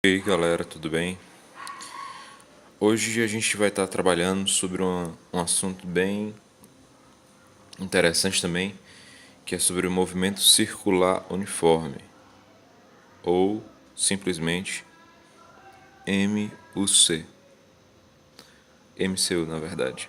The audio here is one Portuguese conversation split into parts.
E aí galera, tudo bem? Hoje a gente vai estar trabalhando sobre um assunto bem interessante também, que é sobre o movimento circular uniforme, ou simplesmente MUC. MCU, na verdade.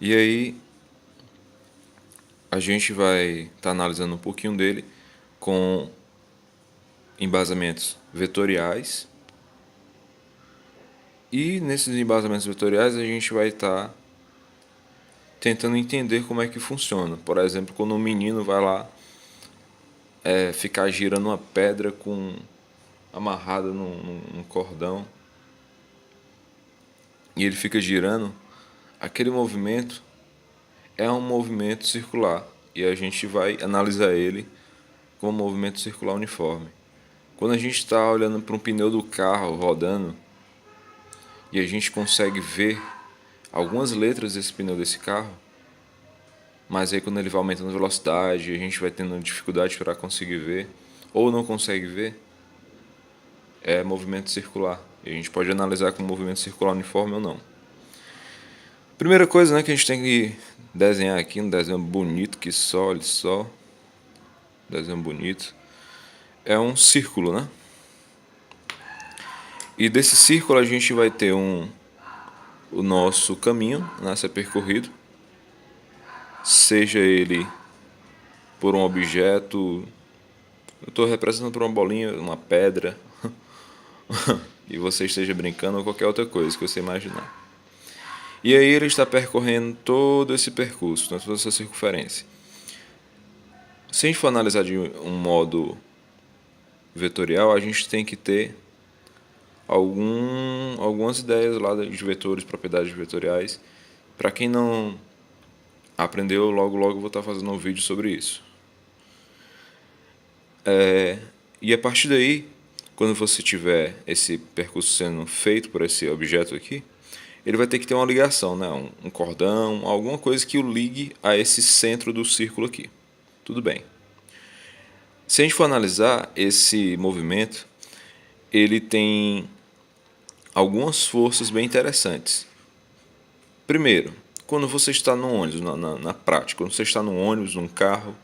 E aí a gente vai estar analisando um pouquinho dele com embasamentos vetoriais. E nesses embasamentos vetoriais a gente vai estar tentando entender como é que funciona. Por exemplo, quando um menino vai lá ficar girando uma pedra amarrada num cordão e ele fica girando, aquele movimento é um movimento circular e a gente vai analisar ele como um movimento circular uniforme. Quando a gente está olhando para um pneu do carro rodando e a gente consegue ver algumas letras desse pneu desse carro, mas aí quando ele vai aumentando a velocidade, a gente vai tendo dificuldade para conseguir ver, ou não consegue ver, é movimento circular. E a gente pode analisar como movimento circular uniforme ou não. Primeira coisa, né, que a gente tem que desenhar aqui, um desenho bonito que só, olha só, desenho bonito, é um círculo, né? E desse círculo a gente vai ter o nosso caminho, né, a ser percorrido, seja ele por um objeto, eu estou representando por uma bolinha, uma pedra, e você esteja brincando ou qualquer outra coisa que você imaginar. E aí ele está percorrendo todo esse percurso, toda essa circunferência. Se a gente for analisar de um modo vetorial, a gente tem que ter algumas ideias lá de vetores, propriedades vetoriais. Para quem não aprendeu, logo eu vou estar fazendo um vídeo sobre isso. E a partir daí, quando você tiver esse percurso sendo feito por esse objeto aqui, ele vai ter que ter uma ligação, né? Um cordão, alguma coisa que o ligue a esse centro do círculo aqui. Tudo bem. Se a gente for analisar esse movimento, ele tem algumas forças bem interessantes. Primeiro, quando você está no ônibus, na prática, quando você está no ônibus, num carro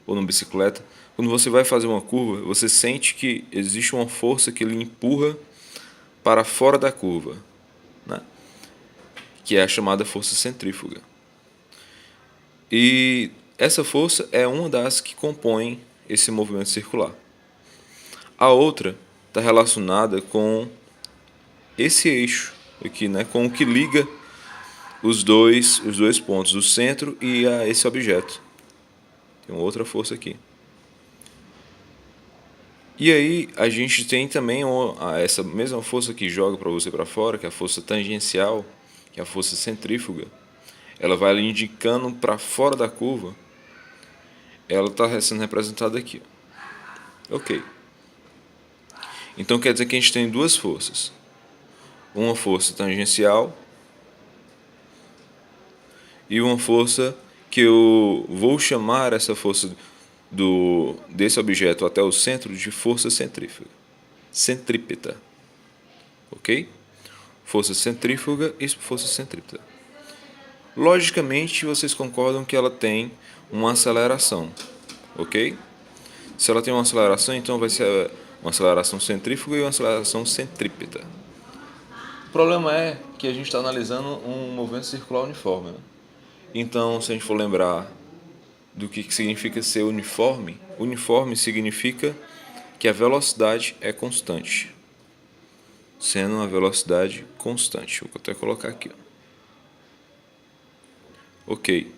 ou numa bicicleta, quando você vai fazer uma curva, você sente que existe uma força que lhe empurra para fora da curva, né? Que é a chamada força centrífuga. E essa força é uma das que compõem esse movimento circular. A outra está relacionada com esse eixo aqui, né, com o que liga os dois pontos, o centro e a esse objeto. Tem outra força aqui. E aí a gente tem também essa mesma força que joga para você para fora, que é a força tangencial, que é a força centrífuga. Ela vai ali indicando para fora da curva. Ela está sendo representada aqui. Ok. Então quer dizer que a gente tem duas forças. Uma força tangencial e uma força que eu vou chamar essa força desse objeto até o centro de força centrífuga. Centrípeta. Ok? Força centrífuga e força centrípeta. Logicamente, vocês concordam que ela tem uma aceleração. Ok? Se ela tem uma aceleração, então vai ser uma aceleração centrífuga e uma aceleração centrípeta. O problema é que a gente está analisando um movimento circular uniforme, né? Então, se a gente for lembrar do que significa ser uniforme, uniforme significa que a velocidade é constante. Sendo uma velocidade constante. Vou até colocar aqui. Ok.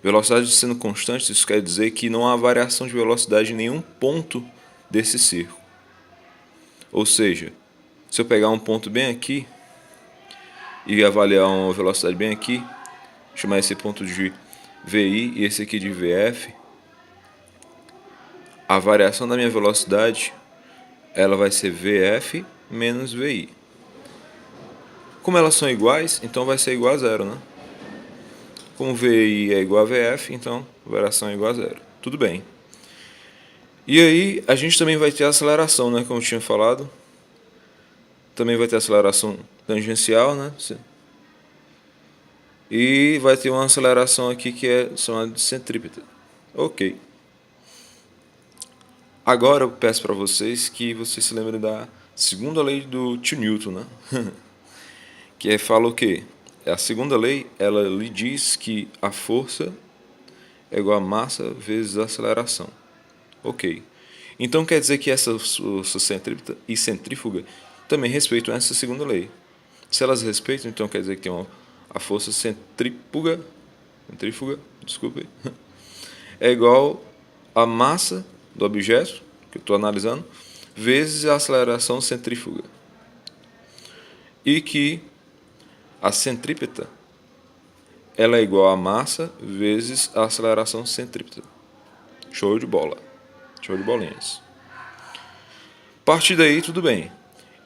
Velocidade sendo constante, isso quer dizer que não há variação de velocidade em nenhum ponto desse círculo. Ou seja, se eu pegar um ponto bem aqui e avaliar uma velocidade bem aqui, chamar esse ponto de VI e esse aqui de VF, a variação da minha velocidade ela vai ser VF menos VI. Como elas são iguais, então vai ser igual a zero, né? Como VI é igual a VF, então a variação é igual a zero. Tudo bem. E aí a gente também vai ter a aceleração, né, como eu tinha falado. Também vai ter aceleração tangencial, né? E vai ter uma aceleração aqui que é chamada de centrípeta. Ok. Agora eu peço para vocês que vocês se lembrem da segunda lei do tio Newton, né? Que fala o quê? A segunda lei, ela lhe diz que a força é igual a massa vezes a aceleração. Ok. Então quer dizer que essa força centrípeta e centrífuga também respeitam essa segunda lei. Se elas respeitam, então quer dizer que tem a força centrífuga, desculpe, é igual a massa do objeto que eu estou analisando vezes a aceleração centrífuga. E que a centrípeta ela é igual a massa vezes a aceleração centrípeta. Show de bola. Show de bolinhas. A partir daí, tudo bem.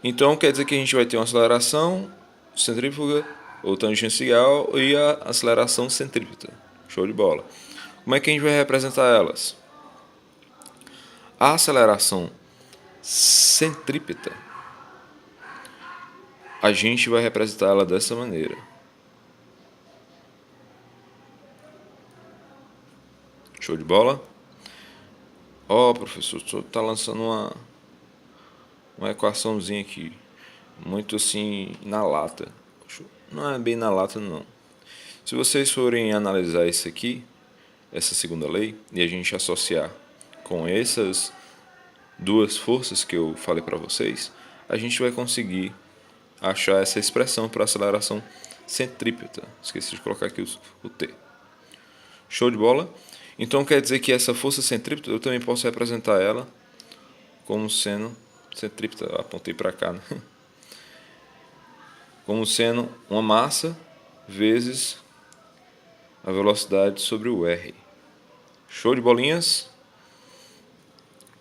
Então, quer dizer que a gente vai ter uma aceleração centrífuga ou tangencial e a aceleração centrípeta. Show de bola. Como é que a gente vai representar elas? A aceleração centrípeta, a gente vai representar ela dessa maneira. Show de bola? Ó, professor, você está lançando uma equaçãozinha aqui, muito assim na lata. Não é bem na lata, não. Se vocês forem analisar isso aqui, essa segunda lei, e a gente associar com essas duas forças que eu falei para vocês, a gente vai conseguir achar essa expressão para aceleração centrípeta. Esqueci de colocar aqui o T. Show de bola? Então quer dizer que essa força centrípeta, eu também posso representar ela como sendo centrípeta, apontei para cá, né? Como sendo uma massa vezes a velocidade sobre o R. Show de bolinhas?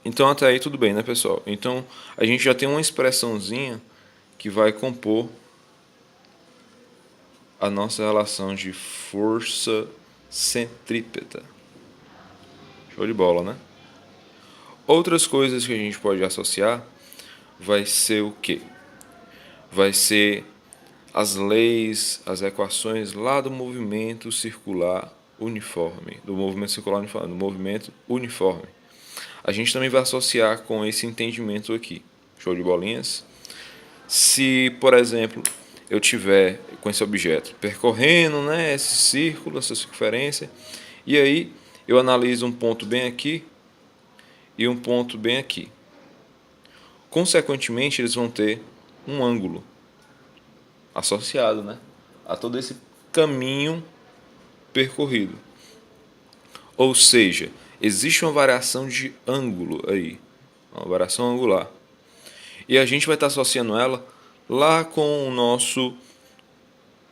Então até aí tudo bem, né, pessoal? Então a gente já tem uma expressãozinha que vai compor a nossa relação de força centrípeta. Show de bola, né? Outras coisas que a gente pode associar vai ser o quê? Vai ser as leis, as equações lá do movimento circular uniforme, do movimento uniforme. A gente também vai associar com esse entendimento aqui. Show de bolinhas? Se, por exemplo, eu tiver com esse objeto percorrendo, né, esse círculo, essa circunferência, e aí eu analiso um ponto bem aqui e um ponto bem aqui. Consequentemente, eles vão ter um ângulo associado, né, a todo esse caminho percorrido. Ou seja, existe uma variação de ângulo aí, uma variação angular. E a gente vai estar associando ela lá com o nosso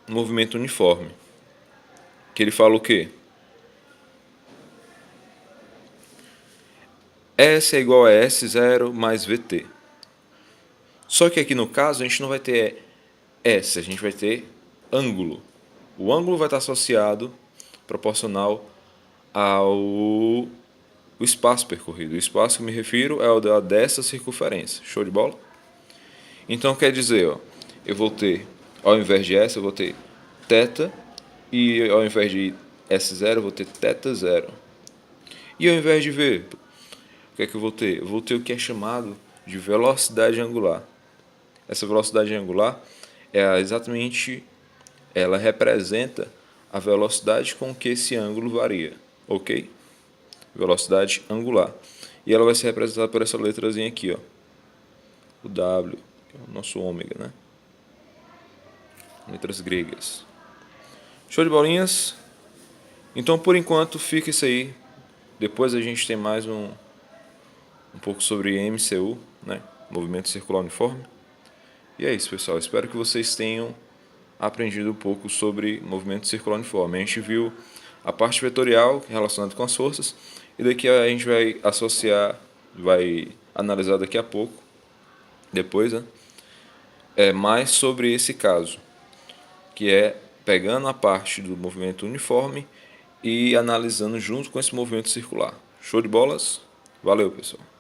movimento uniforme. Que ele fala o quê? S é igual a S0 mais VT. Só que aqui no caso a gente não vai ter S, a gente vai ter ângulo. O ângulo vai estar associado, proporcional ao o espaço percorrido. O espaço que eu me refiro é o dessa circunferência. Show de bola? Então quer dizer, ó, eu vou ter, ao invés de S, eu vou ter θ, e ao invés de S0, eu vou ter θ0. E ao invés de V, o que é que eu vou ter? Eu vou ter o que é chamado de velocidade angular. Essa velocidade angular é exatamente, ela representa a velocidade com que esse ângulo varia, ok? Velocidade angular. E ela vai ser representada por essa letrazinha aqui, ó, o W, que é o nosso ômega, né? Letras gregas. Show de bolinhas? Então, por enquanto, fica isso aí. Depois a gente tem mais um pouco sobre MCU, né? Movimento Circular Uniforme. E é isso, pessoal. Espero que vocês tenham aprendido um pouco sobre movimento circular uniforme. A gente viu a parte vetorial relacionada com as forças e daqui a gente vai associar, vai analisar daqui a pouco, depois, né? Mais sobre esse caso, que é pegando a parte do movimento uniforme e analisando junto com esse movimento circular. Show de bolas? Valeu, pessoal.